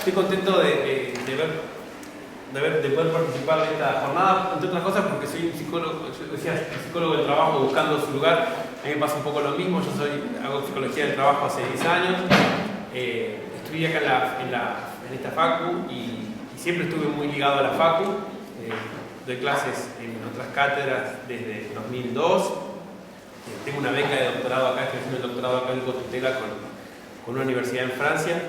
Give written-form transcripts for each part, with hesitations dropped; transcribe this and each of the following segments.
estoy contento de poder participar de esta jornada, entre otras cosas porque soy un psicólogo del trabajo buscando su lugar. A mí me pasa un poco lo mismo, hago psicología del trabajo hace 10 años, estudié acá en esta facu y siempre estuve muy ligado a la facu. Doy clases en otras cátedras desde 2002. Tengo una beca de doctorado acá, estoy haciendo el doctorado acá en tutela con una universidad en Francia.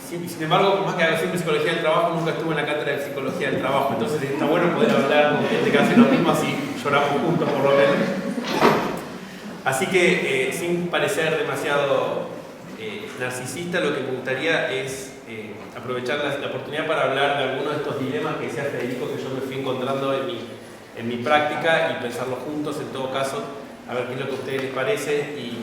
Sin embargo, más que hago siempre psicología del trabajo, nunca estuve en la cátedra de psicología del trabajo. Entonces está bueno poder hablar con gente que hace lo mismo, así lloramos juntos por lo menos. Así que, sin parecer demasiado narcisista, lo que me gustaría es aprovechar la oportunidad para hablar de algunos de estos dilemas que decía Federico, que yo me fui encontrando en mi práctica y pensarlos juntos en todo caso, a ver qué es lo que a ustedes les parece y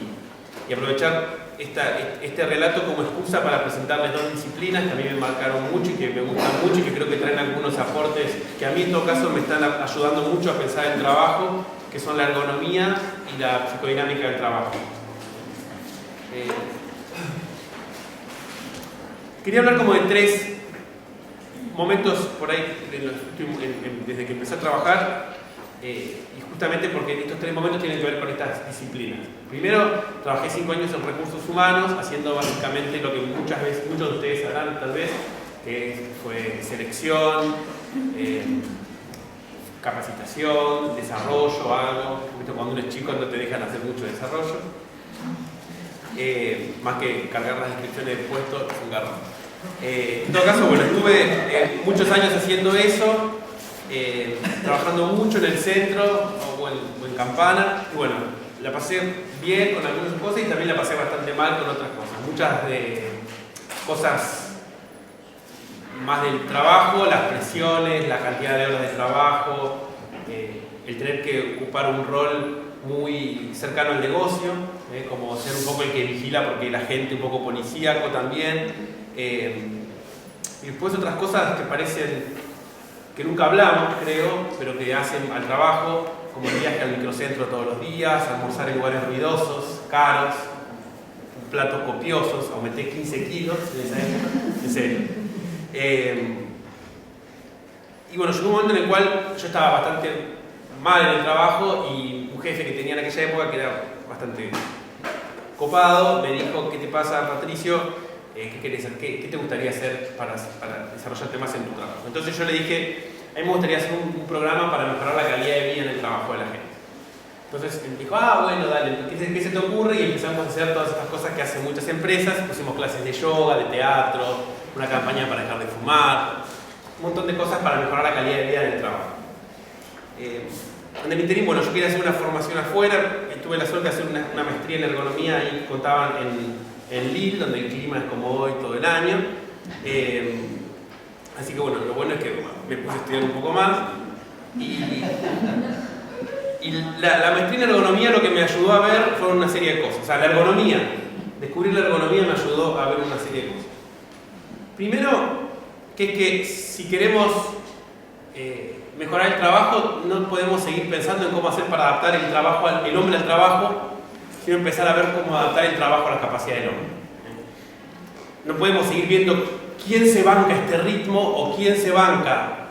aprovechar este relato como excusa para presentarles dos disciplinas que a mí me marcaron mucho y que me gustan mucho y que creo que traen algunos aportes que a mí en todo caso me están ayudando mucho a pensar el trabajo, que son la ergonomía y la psicodinámica del trabajo. Quería hablar como de tres momentos por ahí desde que empecé a trabajar y justamente porque estos tres momentos tienen que ver con estas disciplinas. Primero, trabajé 5 años en recursos humanos haciendo básicamente lo que muchos de ustedes sabrán tal vez, que fue selección, capacitación, desarrollo, algo. Cuando uno es chico no te dejan hacer mucho desarrollo. Más que cargar las descripciones de puestos, es un garrón. En todo caso, bueno, estuve muchos años haciendo eso, trabajando mucho en el centro o en Campana, y bueno, la pasé bien con algunas cosas y también la pasé bastante mal con otras cosas. Muchas de cosas más del trabajo, las presiones, la cantidad de horas de trabajo, el tener que ocupar un rol muy cercano al negocio, como ser un poco el que vigila porque la gente un poco policíaco también. Y después otras cosas que parecen que nunca hablamos, creo, pero que hacen al trabajo, como el viaje al microcentro todos los días, almorzar en lugares ruidosos, caros, platos copiosos, aumenté 15 kilos en esa época, en serio. Y bueno, llegó un momento en el cual yo estaba bastante mal en el trabajo y un jefe que tenía en aquella época, que era bastante copado, me dijo: ¿qué te pasa, Patricio? ¿Qué querés hacer? ¿Qué te gustaría hacer para desarrollarte más en tu trabajo? Entonces yo le dije: a mí me gustaría hacer un programa para mejorar la calidad de vida en el trabajo de la gente. Entonces me dijo: bueno, dale, ¿qué se te ocurre? Y empezamos a hacer todas estas cosas que hacen muchas empresas. Pusimos clases de yoga, de teatro, una campaña para dejar de fumar, un montón de cosas para mejorar la calidad de vida en el trabajo. En el interín, bueno, yo quería hacer una formación afuera, tuve la suerte de hacer una maestría en ergonomía, ahí contaban en Lille, donde el clima es como hoy todo el año. Así que bueno, lo bueno es que me puse a estudiar un poco más. Y la maestría en ergonomía lo que me ayudó a ver fueron una serie de cosas. O sea, descubrir la ergonomía me ayudó a ver una serie de cosas. Primero, que si queremos mejorar el trabajo, no podemos seguir pensando en cómo hacer para adaptar el hombre al trabajo, sino empezar a ver cómo adaptar el trabajo a las capacidades del hombre. No podemos seguir viendo quién se banca este ritmo o quién se banca,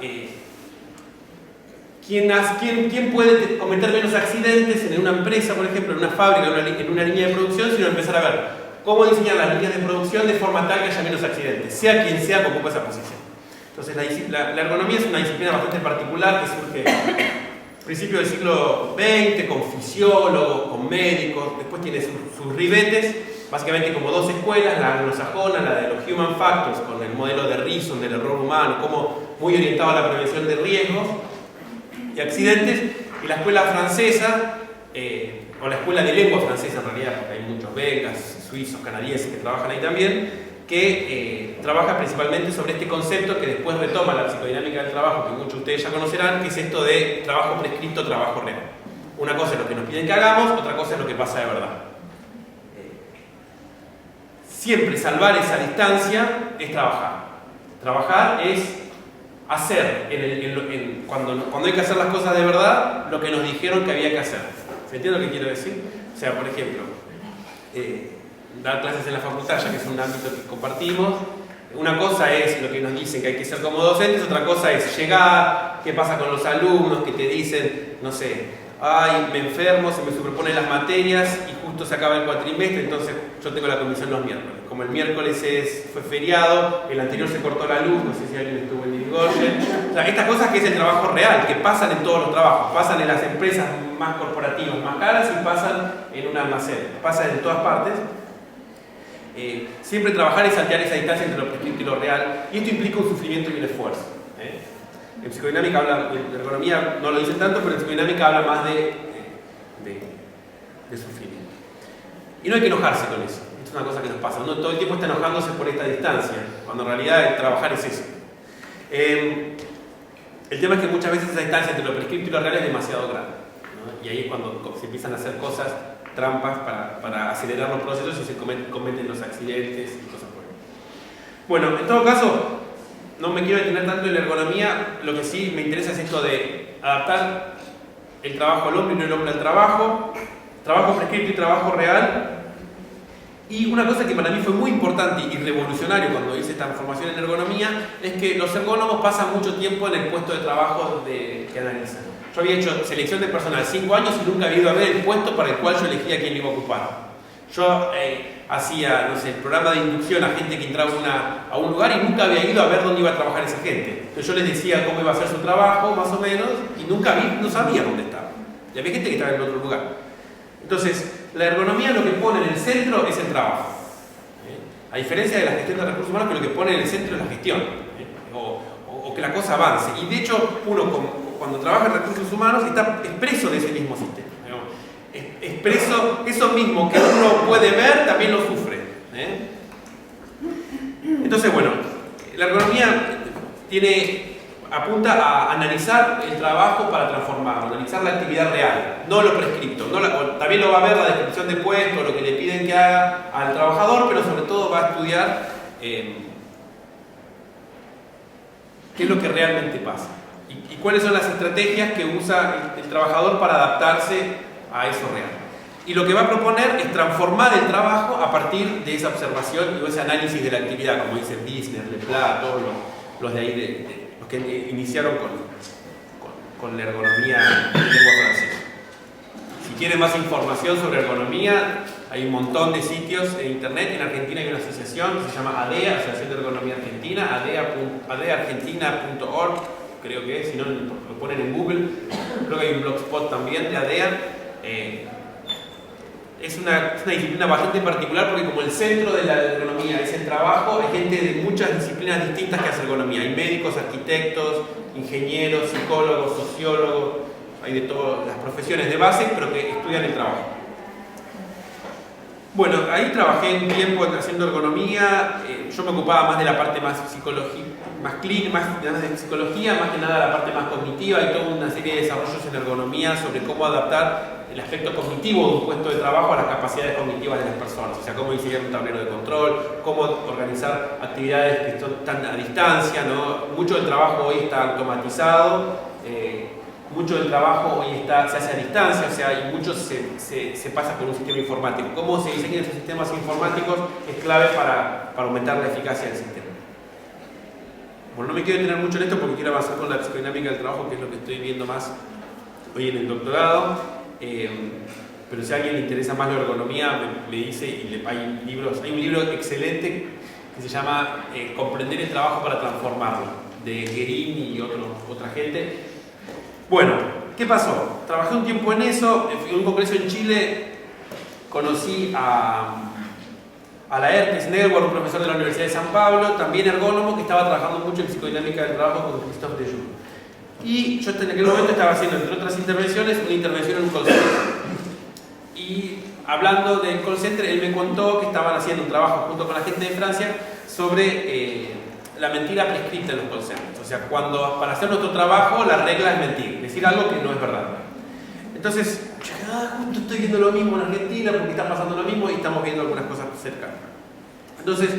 quién puede cometer menos accidentes en una empresa, por ejemplo, en una fábrica, en una línea de producción, sino empezar a ver cómo diseñar las líneas de producción de forma tal que haya menos accidentes, sea quien sea que ocupe esa posición. Entonces la ergonomía es una disciplina bastante particular que surge a principios del siglo XX, con fisiólogos, con médicos, después tiene sus ribetes, básicamente como dos escuelas, la anglosajona, la de los human factors, con el modelo de Rison, del error humano, como muy orientado a la prevención de riesgos y accidentes, y la escuela francesa, o la escuela de lengua francesa en realidad, porque hay muchos belgas, suizos, canadienses que trabajan ahí también, que trabaja principalmente sobre este concepto que después retoma la psicodinámica del trabajo, que muchos de ustedes ya conocerán, que es esto de trabajo prescrito, trabajo real. Una cosa es lo que nos piden que hagamos, otra cosa es lo que pasa de verdad. Siempre salvar esa distancia es trabajar. Trabajar es hacer, cuando hay que hacer las cosas de verdad, lo que nos dijeron que había que hacer. ¿Se entiende lo que quiero decir? O sea, por ejemplo, dar clases en la facultad, ya que es un ámbito que compartimos. Una cosa es lo que nos dicen que hay que ser como docentes, otra cosa es llegar, qué pasa con los alumnos que te dicen, no sé, ay, me enfermo, se me superponen las materias y justo se acaba el cuatrimestre, entonces yo tengo la comisión los miércoles. Como el miércoles fue feriado, el anterior se cortó la luz, no sé si alguien estuvo en Irigoyen. O sea, estas cosas que es el trabajo real, que pasan en todos los trabajos, pasan en las empresas más corporativas, más caras y pasan en un almacén, pasan en todas partes. Siempre trabajar y saltear esa distancia entre lo prescripto y lo real, y esto implica un sufrimiento y un esfuerzo. En psicodinámica habla, en ergonomía no lo dicen tanto, pero en psicodinámica habla más de sufrimiento. Y no hay que enojarse con eso, esto es una cosa que nos pasa, uno todo el tiempo está enojándose por esta distancia, cuando en realidad trabajar es eso. El tema es que muchas veces esa distancia entre lo prescripto y lo real es demasiado grande, ¿no? Y ahí es cuando se empiezan a hacer cosas, trampas para acelerar los procesos y se cometen los accidentes y cosas por ahí. Bueno, en todo caso, no me quiero detener tanto en la ergonomía, lo que sí me interesa es esto de adaptar el trabajo al hombre y no el hombre al trabajo prescripto y trabajo real. Y una cosa que para mí fue muy importante y revolucionario cuando hice esta formación en ergonomía es que los ergónomos pasan mucho tiempo en el puesto de trabajo que analizan. Yo había hecho selección de personal 5 años y nunca había ido a ver el puesto para el cual yo elegía quién lo iba a ocupar. Yo hacía, no sé, el programa de inducción a gente que entraba a un lugar y nunca había ido a ver dónde iba a trabajar esa gente. Entonces yo les decía cómo iba a ser su trabajo, más o menos, y no sabía dónde estaba. Y había gente que estaba en otro lugar. Entonces, la ergonomía lo que pone en el centro es el trabajo. A diferencia de la gestión de recursos humanos, que lo que pone en el centro es la gestión. O que la cosa avance. Y de hecho, uno cuando trabaja en recursos humanos está expreso de ese mismo sistema. Expreso, eso mismo que uno puede ver, también lo sufre. Entonces, bueno, la ergonomía apunta a analizar el trabajo para transformarlo, analizar la actividad real, no lo prescripto. También lo va a ver la descripción de puesto, lo que le piden que haga al trabajador, pero sobre todo va a estudiar qué es lo que realmente pasa y cuáles son las estrategias que usa el trabajador para adaptarse a eso real. Y lo que va a proponer es transformar el trabajo a partir de esa observación y ese análisis de la actividad, como dice Bisner, Leplat, todos los de ahí, los que iniciaron con la ergonomía de lengua francesa. Si quieren más información sobre ergonomía, hay un montón de sitios en internet. En Argentina hay una asociación que se llama ADEA, Asociación de Ergonomía Argentina, adeargentina.org, creo que es, si no lo ponen en Google. Creo que hay un blogspot también de ADEA. Es una disciplina bastante particular porque como el centro de la ergonomía es el trabajo, hay gente de muchas disciplinas distintas que hace ergonomía. Hay médicos, arquitectos, ingenieros, psicólogos, sociólogos, hay de todas las profesiones de base, pero que estudian el trabajo. Bueno, ahí trabajé un tiempo haciendo ergonomía. Yo me ocupaba más de la parte más psicológica, más clínica, más de psicología, más que nada la parte más cognitiva. Hay toda una serie de desarrollos en ergonomía sobre cómo adaptar el aspecto cognitivo de un puesto de trabajo a las capacidades cognitivas de las personas. O sea, cómo diseñar un tablero de control, cómo organizar actividades que están a distancia, ¿no? Mucho del trabajo hoy está automatizado. Mucho del trabajo hoy se hace a distancia, o sea, y mucho se pasa por un sistema informático. Cómo se diseñan esos sistemas informáticos es clave para aumentar la eficacia del sistema. Bueno, no me quiero detener mucho en esto porque quiero avanzar con la psicodinámica del trabajo, que es lo que estoy viendo más hoy en el doctorado. Pero si a alguien le interesa más la ergonomía, me dice, y hay un libro excelente que se llama Comprender el trabajo para transformarlo, de Guerin y otra gente. Bueno, ¿qué pasó? Trabajé un tiempo en eso, en un congreso en Chile, conocí a Laertes Neuwirth, un profesor de la Universidad de San Pablo, también ergónomo, que estaba trabajando mucho en psicodinámica del trabajo con Christophe Dejoux. Y yo en aquel momento estaba haciendo, entre otras intervenciones, una intervención en un call center. Y hablando del call center, él me contó que estaban haciendo un trabajo junto con la gente de Francia sobre la mentira prescripta en los call centers. O sea, cuando para hacer nuestro trabajo la regla es mentir, decir algo que no es verdad. Entonces, justo estoy viendo lo mismo en Argentina porque está pasando lo mismo y estamos viendo algunas cosas cercanas. Entonces,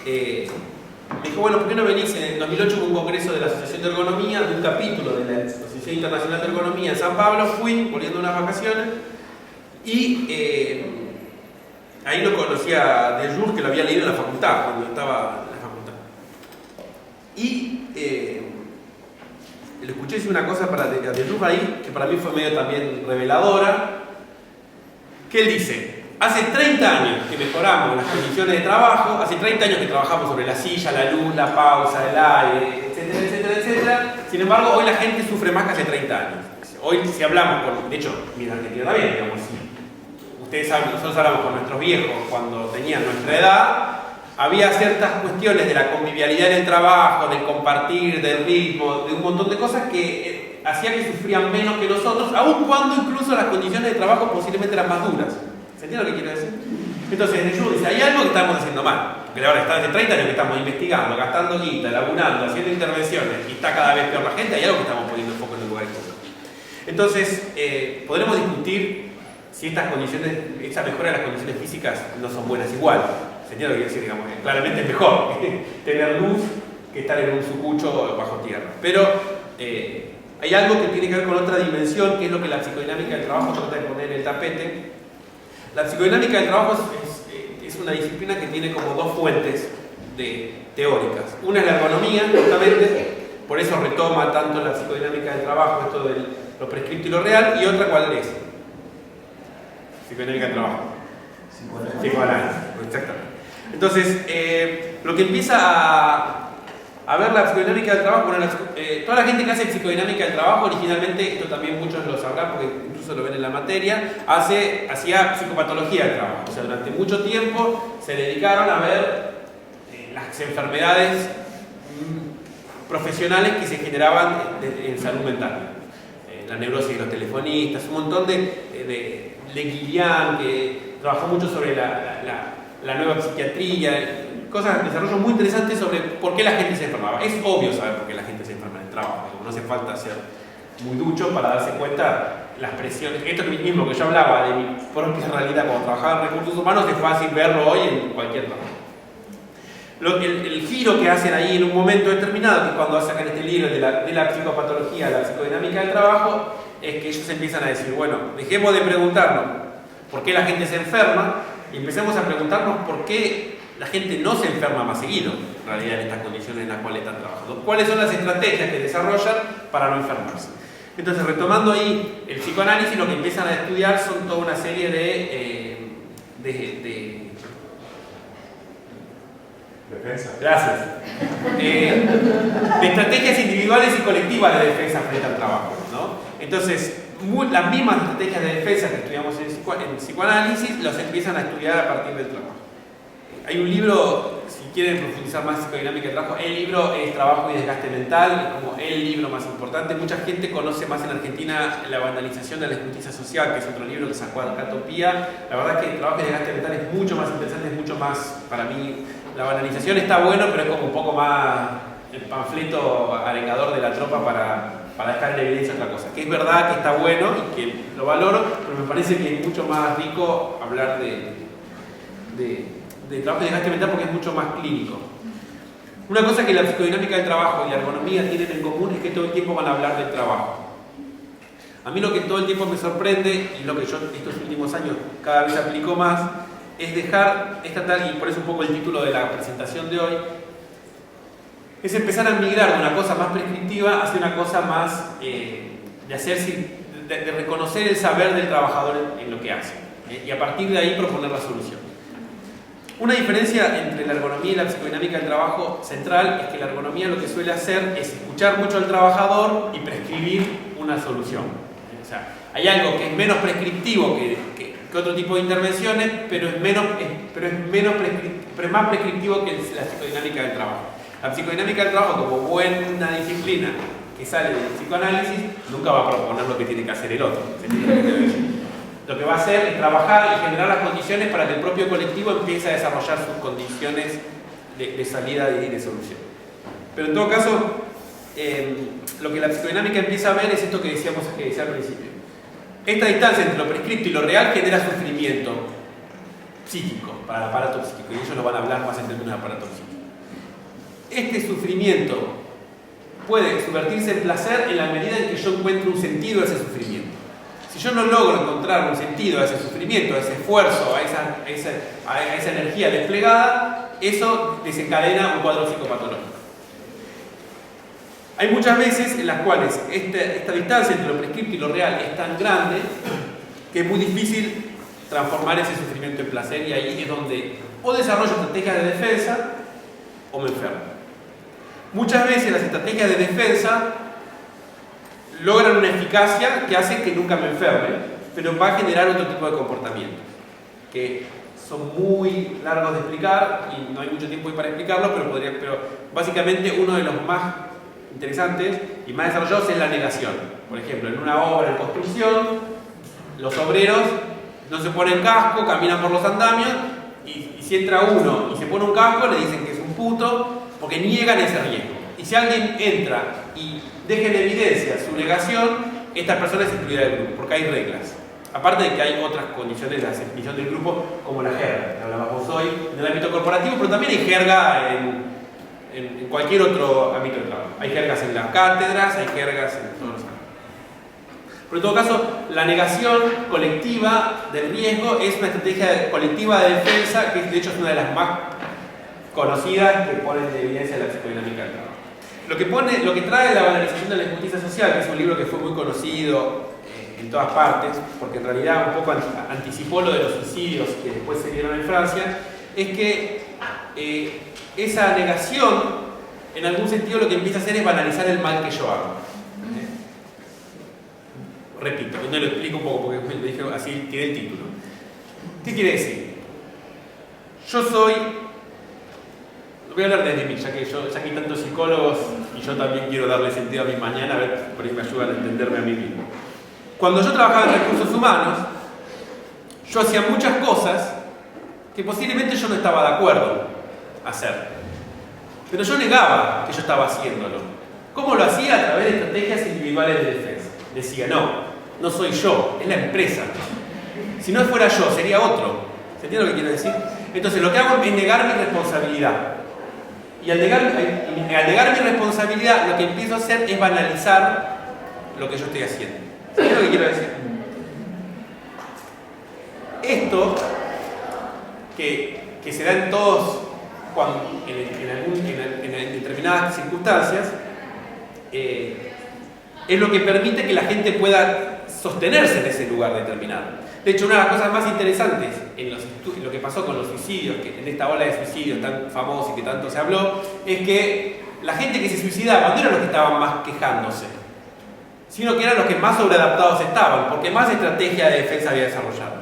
me dijo, bueno, ¿por qué no venís? En 2008 hubo un congreso de la Asociación de Ergonomía, de un capítulo de la Asociación Internacional de Ergonomía en San Pablo. Fui, volviendo unas vacaciones, y Ahí lo conocía de Deleuze, que lo había leído en la facultad, cuando estaba en la facultad. Y le escuché decir una cosa de Deleuze ahí, que para mí fue medio también reveladora, que él dice: hace 30 años que mejoramos las condiciones de trabajo, hace 30 años que trabajamos sobre la silla, la luz, la pausa, el aire, etcétera, etcétera, etcétera. Sin embargo, hoy la gente sufre más que hace 30 años. Hoy, si hablamos con, de hecho, mira, Argentina también, digamos, si ustedes saben, nosotros hablamos con nuestros viejos cuando tenían nuestra edad, había ciertas cuestiones de la convivialidad en el trabajo, del compartir, del ritmo, de un montón de cosas que hacía que sufrían menos que nosotros, aun cuando incluso las condiciones de trabajo posiblemente eran más duras. ¿Se entiende lo que quiero decir? Entonces, Deleuze dice: hay algo que estamos haciendo mal, porque ahora está hace 30 años que estamos investigando, gastando guita, laburando, haciendo intervenciones, y está cada vez peor la gente. Hay algo que estamos poniendo el foco en el lugar equivocado. Entonces, podremos discutir si estas condiciones, esta mejora de las condiciones físicas no son buenas igual. ¿Se entiende lo que quiero decir? Digamos, claramente es mejor tener luz que estar en un sucucho bajo tierra. Pero hay algo que tiene que ver con otra dimensión, que es lo que la psicodinámica del trabajo trata de poner en el tapete. La psicodinámica del trabajo es una disciplina que tiene como dos fuentes teóricas. Una es la ergonomía, justamente, por eso retoma tanto la psicodinámica del trabajo, esto de lo prescripto y lo real, y otra, ¿cuál es? Psicodinámica del trabajo. Psicoanálisis, exactamente. Entonces, lo que empieza a ver la psicodinámica del trabajo, bueno, toda la gente que hace psicodinámica del trabajo, originalmente, esto también muchos lo sabrán porque incluso lo ven en la materia, hacía psicopatología del trabajo. O sea, durante mucho tiempo se dedicaron a ver las enfermedades profesionales que se generaban en salud mental. La neurosis de los telefonistas, un montón de Guillian, que trabajó mucho sobre la nueva psiquiatría, cosas, desarrollos muy interesantes sobre por qué la gente se enfermaba. Es obvio saber por qué la gente se enferma en el trabajo, no hace falta ser muy ducho para darse cuenta las presiones. Esto mismo que yo hablaba de mi propia realidad cuando trabajaba en recursos humanos, es fácil verlo hoy en cualquier trabajo. El giro que hacen ahí en un momento determinado, que es cuando sacan este libro de la psicopatología a la psicodinámica del trabajo, es que ellos empiezan a decir: bueno, dejemos de preguntarnos por qué la gente se enferma y empecemos a preguntarnos por qué la gente no se enferma más seguido, en realidad, en estas condiciones en las cuales están trabajando. ¿Cuáles son las estrategias que desarrollan para no enfermarse? Entonces, retomando ahí el psicoanálisis, lo que empiezan a estudiar son toda una serie de defensa. Gracias. De estrategias individuales y colectivas de defensa frente al trabajo, ¿no? Entonces, las mismas estrategias de defensa que estudiamos en psicoanálisis, las empiezan a estudiar a partir del trabajo. Hay un libro, si quieren profundizar más en psicodinámica del trabajo, el libro es Trabajo y Desgaste Mental, como el libro más importante. Mucha gente conoce más en Argentina La Banalización de la Injusticia Social, que es otro libro que sacó Acatopía. La verdad es que Trabajo y Desgaste Mental es mucho más interesante, es mucho más, para mí, la banalización está bueno, pero es como un poco más el panfleto arengador de la tropa para dejar en evidencia otra cosa. Que es verdad que está bueno y que lo valoro, pero me parece que es mucho más rico hablar de trabajo y desgaste mental porque es mucho más clínico. Una cosa que la psicodinámica del trabajo y la ergonomía tienen en común es que todo el tiempo van a hablar del trabajo. A mí lo que todo el tiempo me sorprende, y lo que yo estos últimos años cada vez aplico más, es dejar esta tal, y por eso un poco el título de la presentación de hoy, es empezar a migrar de una cosa más prescriptiva hacia una cosa más de reconocer el saber del trabajador en lo que hace, y a partir de ahí proponer la solución. Una diferencia entre la ergonomía y la psicodinámica del trabajo central es que la ergonomía lo que suele hacer es escuchar mucho al trabajador y prescribir una solución. O sea, hay algo que es menos prescriptivo que otro tipo de intervenciones, pero es más prescriptivo que la psicodinámica del trabajo. La psicodinámica del trabajo, como buena disciplina que sale del psicoanálisis, nunca va a proponer lo que tiene que hacer el otro. Lo que va a hacer es trabajar y generar las condiciones para que el propio colectivo empiece a desarrollar sus condiciones de salida y de solución. Pero en todo caso, lo que la psicodinámica empieza a ver es esto que decía al principio. Esta distancia entre lo prescripto y lo real genera sufrimiento psíquico para el aparato psíquico, y ellos lo van a hablar más en términos de aparato psíquico. Este sufrimiento puede subvertirse en placer en la medida en que yo encuentro un sentido a ese sufrimiento. Si Si yo no logro encontrar un sentido a ese sufrimiento, a ese esfuerzo, a esa energía desplegada, eso desencadena un cuadro psicopatológico. Hay muchas veces en las cuales esta distancia entre lo prescripto y lo real es tan grande que es muy difícil transformar ese sufrimiento en placer, y ahí es donde o desarrollo estrategias de defensa o me enfermo. Muchas veces las estrategias de defensa logran una eficacia que hace que nunca me enferme, pero va a generar otro tipo de comportamientos que son muy largos de explicar y no hay mucho tiempo para explicarlo, pero básicamente uno de los más interesantes y más desarrollados es la negación. Por ejemplo, en una obra de construcción, los obreros no se ponen casco, caminan por los andamios, y si entra uno y se pone un casco, le dicen que es un puto, porque niegan ese riesgo. Y si alguien entra y deja en evidencia su negación, esta persona es excluida del grupo, porque hay reglas. Aparte de que hay otras condiciones de la exclusión del grupo, como la jerga, que hablábamos hoy, en el ámbito corporativo, pero también hay jerga en cualquier otro ámbito de trabajo. Hay jergas en las cátedras, hay jergas en todos los ámbitos. Pero en todo caso, la negación colectiva del riesgo es una estrategia colectiva de defensa que de hecho es una de las más conocidas que ponen en evidencia la psicodinámica del trabajo. Lo que trae la banalización de la injusticia social, que es un libro que fue muy conocido en todas partes, porque en realidad un poco anticipó lo de los suicidios que después se dieron en Francia, es que esa negación, en algún sentido, lo que empieza a hacer es banalizar el mal que yo hago. Repito, no lo explico un poco porque me dije así, tiene el título. ¿Qué quiere decir? Yo soy... Voy a hablar desde mí, ya que hay tantos psicólogos y yo también quiero darle sentido a mi mañana, a ver, por ahí me ayudan a entenderme a mí mismo. Cuando yo trabajaba en recursos humanos, yo hacía muchas cosas que posiblemente yo no estaba de acuerdo a hacer. Pero yo negaba que yo estaba haciéndolo. ¿Cómo lo hacía? A través de estrategias individuales de defensa. Decía, no soy yo, es la empresa. Si no fuera yo, sería otro. ¿Se entiende lo que quiero decir? Entonces lo que hago es negar mi responsabilidad. Y al negar mi responsabilidad, lo que empiezo a hacer es banalizar lo que yo estoy haciendo. ¿Se entiende lo que quiero decir? Esto, que se da en todos, en determinadas circunstancias, es lo que permite que la gente pueda sostenerse en ese lugar determinado. De hecho, una de las cosas más interesantes en lo que pasó con los suicidios, en esta ola de suicidios tan famosa y que tanto se habló, es que la gente que se suicidaba no eran los que estaban más quejándose, sino que eran los que más sobreadaptados estaban, porque más estrategia de defensa había desarrollado.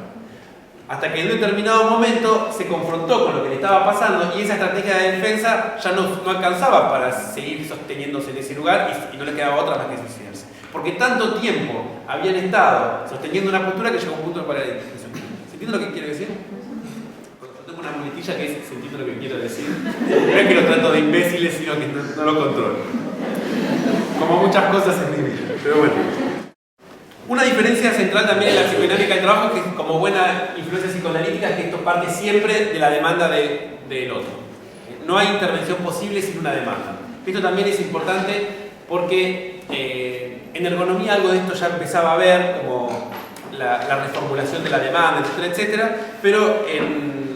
Hasta que en un determinado momento se confrontó con lo que le estaba pasando y esa estrategia de defensa ya no alcanzaba para seguir sosteniéndose en ese lugar y no le quedaba otra más que suicidarse. Porque tanto tiempo habían estado sosteniendo una postura que llegó a un punto de paradigma. ¿Se entiende lo que quiero decir? Yo tengo una muletilla que es ¿se entiende lo que quiero decir? No es que lo trato de imbéciles, sino que no lo controlo. Como muchas cosas en mi vida. Pero bueno. Una diferencia central también en la psicodinámica del trabajo, que como buena influencia psicoanalítica, es que esto parte siempre de la demanda del otro. No hay intervención posible sin una demanda. Esto también es importante porque en ergonomía algo de esto ya empezaba a ver, como la reformulación de la demanda, etcétera, etcétera, pero en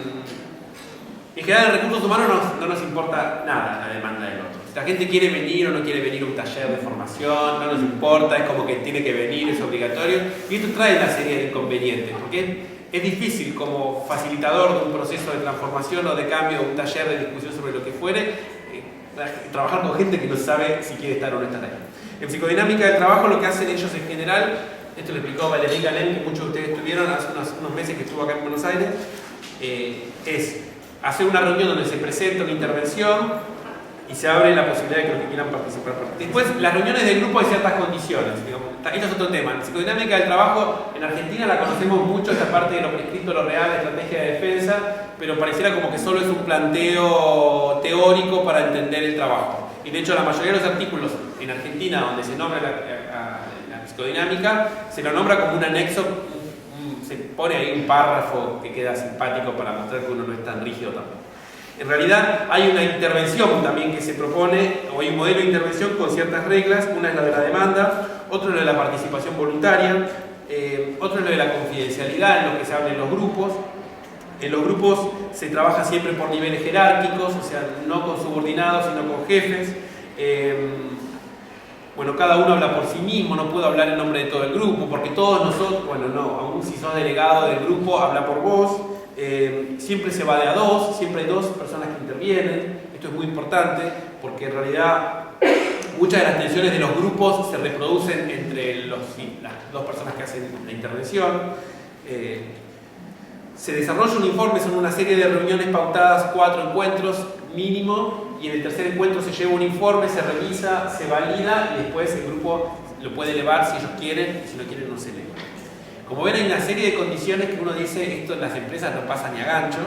general en recursos humanos no nos importa nada la demanda del otro. Si la gente quiere venir o no quiere venir a un taller de formación, no nos importa, es como que tiene que venir, es obligatorio. Y esto trae una serie de inconvenientes, porque es difícil como facilitador de un proceso de transformación o de cambio, de un taller de discusión sobre lo que fuere, trabajar con gente que no sabe si quiere estar o no estar ahí. En psicodinámica del trabajo lo que hacen ellos en general, esto lo explicó Valerie Galén, que muchos de ustedes estuvieron hace unos meses que estuvo acá en Buenos Aires, es hacer una reunión donde se presenta una intervención y se abre la posibilidad de que los que quieran participar. Después, las reuniones del grupo hay ciertas condiciones. Digamos. Esto es otro tema. En psicodinámica del trabajo, en Argentina la conocemos mucho, esta parte de lo prescrito, lo real, la estrategia de defensa, pero pareciera como que solo es un planteo teórico para entender el trabajo. Y de hecho, la mayoría de los artículos en Argentina donde se nombra la psicodinámica, se lo nombra como un anexo, se pone ahí un párrafo que queda simpático para mostrar que uno no es tan rígido tampoco. En realidad hay una intervención también que se propone, o hay un modelo de intervención con ciertas reglas. Una es la de la demanda, otro es la de la participación voluntaria. Otro es lo de la confidencialidad, en lo que se habla en los grupos. En los grupos se trabaja siempre por niveles jerárquicos, o sea, no con subordinados, sino con jefes. Bueno, cada uno habla por sí mismo, no puedo hablar en nombre de todo el grupo, porque todos nosotros, bueno, no, aún si sos delegado del grupo, habla por vos. Siempre se va de a dos, siempre hay dos personas que intervienen. Esto es muy importante, porque en realidad muchas de las tensiones de los grupos se reproducen entre las dos personas que hacen la intervención. Se desarrolla un informe, son una serie de reuniones pautadas, 4 encuentros mínimo, y en el tercer encuentro se lleva un informe, se revisa, se valida y después el grupo lo puede elevar si ellos quieren, y si no quieren no se eleva. Como ven, hay una serie de condiciones que uno dice, esto en las empresas no pasa ni a gancho,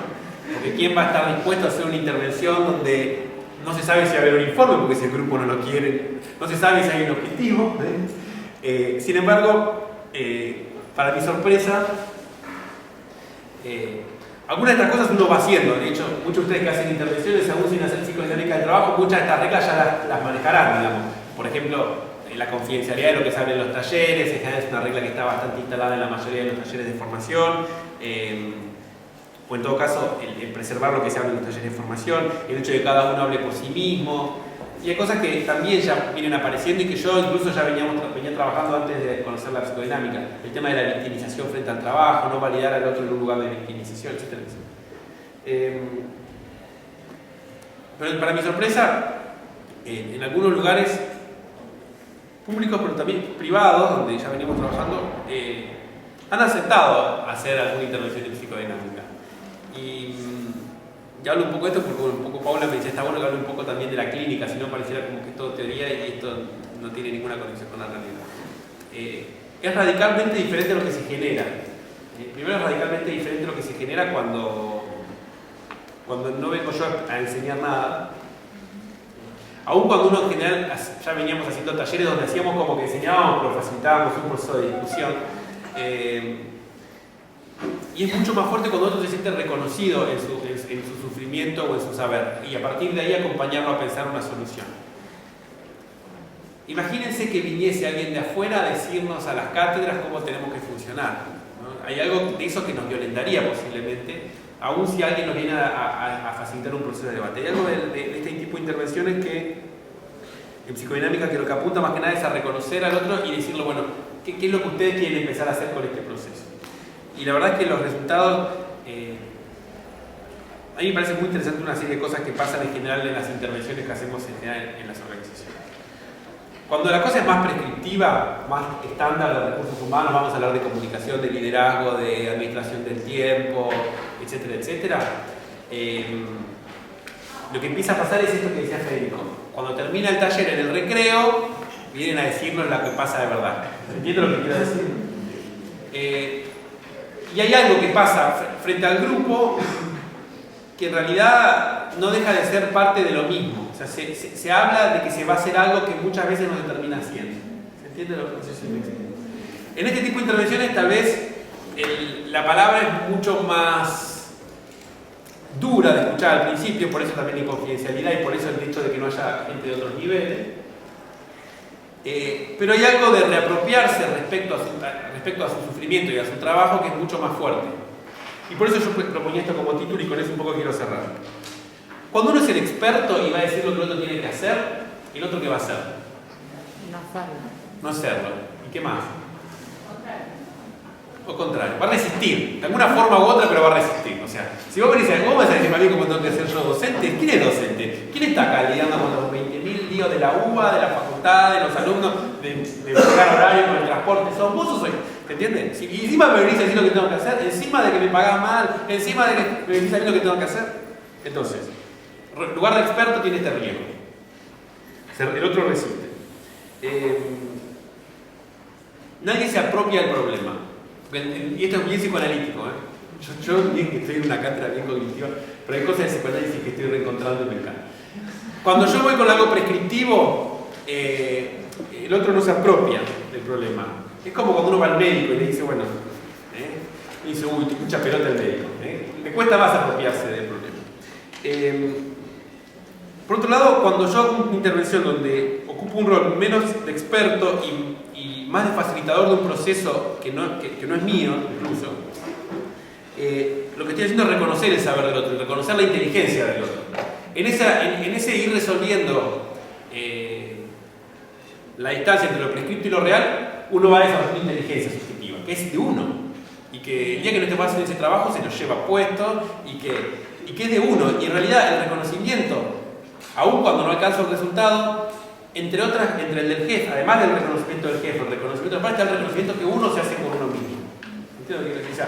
porque ¿quién va a estar dispuesto a hacer una intervención donde no se sabe si va a haber un informe, porque si el grupo no lo quiere, no se sabe si hay un objetivo? Sin embargo, para mi sorpresa, algunas de estas cosas uno va haciendo. De hecho, muchos de ustedes que hacen intervenciones, aún sin hacer psicodinámica del trabajo, muchas de estas reglas ya las manejarán, digamos. Por ejemplo, la confidencialidad de lo que se habla en los talleres, en general es una regla que está bastante instalada en la mayoría de los talleres de formación. O en todo caso, el preservar lo que se habla en los talleres de formación, el hecho de que cada uno hable por sí mismo. Y hay cosas que también ya vienen apareciendo y que yo incluso ya venía trabajando antes de conocer la psicodinámica. El tema de la victimización frente al trabajo, no validar al otro en un lugar de victimización, etc. Pero para mi sorpresa, en algunos lugares públicos, pero también privados, donde ya venimos trabajando, han aceptado hacer alguna intervención en psicodinámica. Y hablo un poco de esto porque un poco Paula me dice, está bueno que hable un poco también de la clínica, si no pareciera como que es todo teoría y esto no tiene ninguna conexión con la realidad. Es radicalmente diferente a lo que se genera. Primero es radicalmente diferente a lo que se genera cuando no vengo yo a enseñar nada. Aún cuando uno en general ya veníamos haciendo talleres donde hacíamos como que enseñábamos, pero facilitábamos un proceso de discusión. Y es mucho más fuerte cuando otro se siente reconocido en su sufrimiento o en su saber. Y a partir de ahí acompañarlo a pensar una solución. Imagínense que viniese alguien de afuera a decirnos a las cátedras cómo tenemos que funcionar, ¿no? Hay algo de eso que nos violentaría posiblemente, aun si alguien nos viene a facilitar un proceso de debate. Hay algo de este tipo de intervenciones que en psicodinámica que lo que apunta más que nada es a reconocer al otro y decirle, bueno, ¿qué es lo que ustedes quieren empezar a hacer con este proceso? Y la verdad es que los resultados, a mí me parece muy interesante una serie de cosas que pasan en general en las intervenciones que hacemos en general en las organizaciones. Cuando la cosa es más prescriptiva, más estándar de recursos humanos, vamos a hablar de comunicación, de liderazgo, de administración del tiempo, etcétera, etcétera. Lo que empieza a pasar es esto que decía Federico. Cuando termina el taller en el recreo, vienen a decirnos lo que pasa de verdad. ¿Entienden lo que quiero decir? Y hay algo que pasa frente al grupo que en realidad no deja de ser parte de lo mismo. O sea, se habla de que se va a hacer algo que muchas veces no se termina haciendo. ¿Se entiende lo que estoy diciendo? En este tipo de intervenciones tal vez la palabra es mucho más dura de escuchar al principio, por eso también la confidencialidad y por eso el hecho de que no haya gente de otros niveles. Pero hay algo de reapropiarse respecto a su sufrimiento y a su trabajo que es mucho más fuerte. Y por eso yo proponía esto como título y con eso un poco quiero cerrar. Cuando uno es el experto y va a decir lo que el otro tiene que hacer, ¿el otro qué va a hacer? No hacerlo. No hacerlo. ¿Y qué más? O contrario. Va a resistir. De alguna forma u otra, pero va a resistir. O sea, si vos venís a... ¿Cómo vas a decirme a mí cómo tengo que ser yo docente? ¿Quién es docente? ¿Quién está acá lidiando con los 20.000 líos de la UBA, de la facultad, de los alumnos, de buscar horario con el transporte? ¿Sos vos o soy? ¿Te entiendes? Y encima me venís a decir lo que tengo que hacer, encima de que me pagás mal, encima de que me venís a decir lo que tengo que hacer. Entonces, el lugar de experto tiene este riesgo. El otro resiste. Nadie se apropia del problema. Y esto es bien psicoanalítico. Yo bien que estoy en una cátedra bien cognitiva, pero hay cosas de psicoanálisis que estoy reencontrando y me encanta. Cuando yo voy con algo prescriptivo, el otro no se apropia del problema. Es como cuando uno va al médico y le dice, bueno, y dice, uy, mucha pelota el médico. Le cuesta más apropiarse del problema. Por otro lado, cuando yo hago una intervención donde ocupo un rol menos de experto y más de facilitador de un proceso que no es mío, incluso, lo que estoy haciendo es reconocer el saber del otro, reconocer la inteligencia del otro. En ese ir resolviendo la distancia entre lo prescripto y lo real, uno va desarrollando inteligencia subjetiva, que es de uno, y que el día que no esté haciendo ese trabajo se lo lleva puesto, y que es de uno. Y en realidad el reconocimiento, aun cuando no alcanza el resultado, entre el del jefe, además del reconocimiento del jefe, el reconocimiento del padre, está el reconocimiento que uno se hace con uno mismo. ¿Entiendes lo que quiero decir?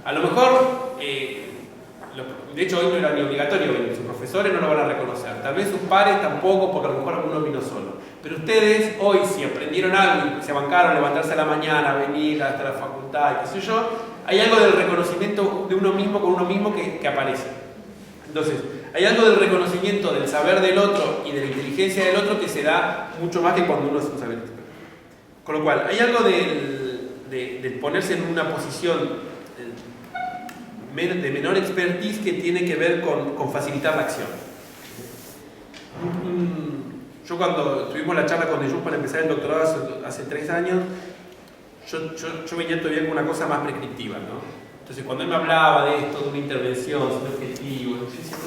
A lo mejor, de hecho hoy no era ni obligatorio venir, sus profesores no lo van a reconocer, tal vez sus pares tampoco, porque a lo mejor alguno vino solo. Pero ustedes hoy, si aprendieron algo y se bancaron a levantarse a la mañana, venir hasta la facultad, qué sé yo, hay algo del reconocimiento de uno mismo con uno mismo que aparece. Entonces, hay algo del reconocimiento del saber del otro y de la inteligencia del otro que se da mucho más que cuando uno es un saber experto. Con lo cual, hay algo del ponerse en una posición de menor expertise que tiene que ver con facilitar la acción. Yo cuando tuvimos la charla con Deyus para empezar el doctorado hace 3 años, yo venía todavía con una cosa más prescriptiva, ¿no? Entonces cuando él me hablaba de esto, de una intervención, de un objetivo, yo decía,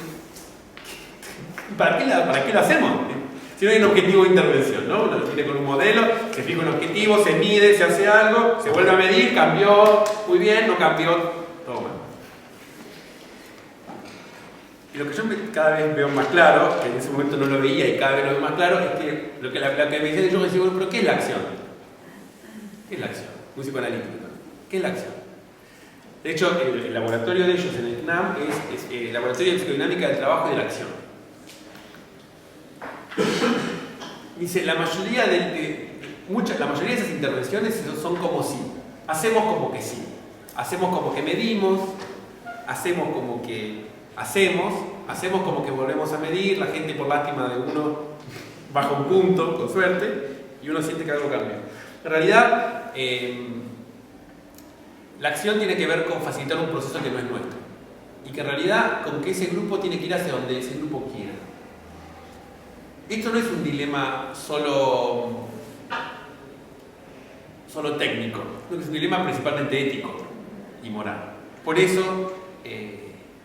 ¿para qué lo hacemos? Si no hay un objetivo de intervención, ¿no? Uno viene con un modelo, se fija un objetivo, se mide, se hace algo, se vuelve a medir, cambió, muy bien, no cambió, todo mal. Y lo que yo cada vez veo más claro, que en ese momento no lo veía y cada vez lo veo más claro, es que lo que me dice yo me digo, bueno, pero ¿qué es la acción? ¿Qué es la acción? Un psicoanalítico, ¿no? ¿Qué es la acción? De hecho, el laboratorio de ellos en el CNAM es el laboratorio de psicodinámica del trabajo y de la acción. Dice, la mayoría de esas intervenciones son como sí. Hacemos como que sí. Hacemos como que medimos, hacemos como que hacemos como que volvemos a medir, la gente por lástima de uno baja un punto, con suerte, y uno siente que algo cambió. En realidad, la acción tiene que ver con facilitar un proceso que no es nuestro. Y que en realidad con que ese grupo tiene que ir hacia donde ese grupo quiera. Esto no es un dilema solo técnico, es un dilema principalmente ético y moral. Por eso,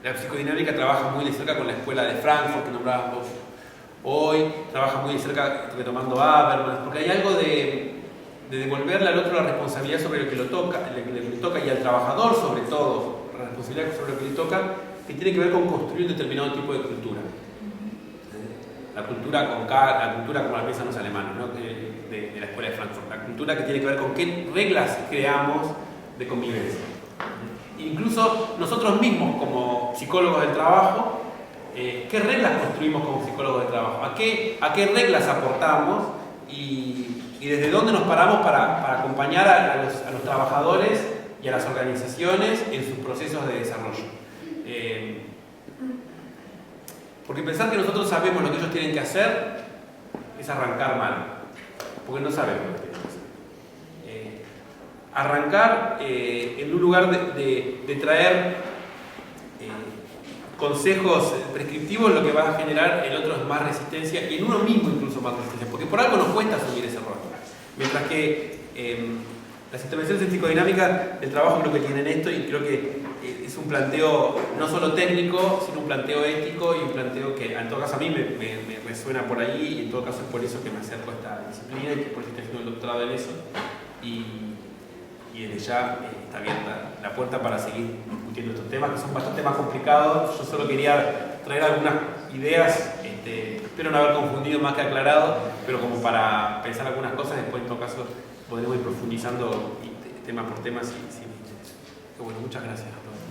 la psicodinámica trabaja muy de cerca con la escuela de Frankfurt que nombrábamos hoy, trabaja muy de cerca retomando Habermas, porque hay algo de devolverle al otro la responsabilidad sobre lo que le toca y al trabajador sobre todo, la responsabilidad sobre lo que le toca, que tiene que ver con construir un determinado tipo de cultura. La cultura como la piensan los alemanes, ¿no? de la escuela de Frankfurt, la cultura que tiene que ver con qué reglas creamos de convivencia. Incluso nosotros mismos como psicólogos del trabajo, ¿qué reglas construimos como psicólogos del trabajo? ¿A qué reglas aportamos? Y desde dónde nos paramos para acompañar a los trabajadores y a las organizaciones en sus procesos de desarrollo. Porque pensar que nosotros sabemos lo que ellos tienen que hacer es arrancar mal, porque no sabemos lo que tienen que hacer. Arrancar en un lugar de traer consejos prescriptivos, lo que va a generar el otro es más resistencia y en uno mismo incluso más resistencia, porque por algo nos cuesta asumir ese rol. Mientras que las intervenciones en psicodinámica del trabajo creo que tienen esto y creo que es un planteo no solo técnico, sino un planteo ético y un planteo que en todo caso a mí me resuena por ahí y en todo caso es por eso que me acerco a esta disciplina y que por eso estoy haciendo el doctorado en eso y desde ya está abierta la puerta para seguir discutiendo estos temas que son bastante más complicados. Yo solo quería traer algunas ideas, espero no haber confundido más que aclarado, pero como para pensar algunas cosas, después en todo caso podremos ir profundizando tema por tema. Bueno, muchas gracias a todos.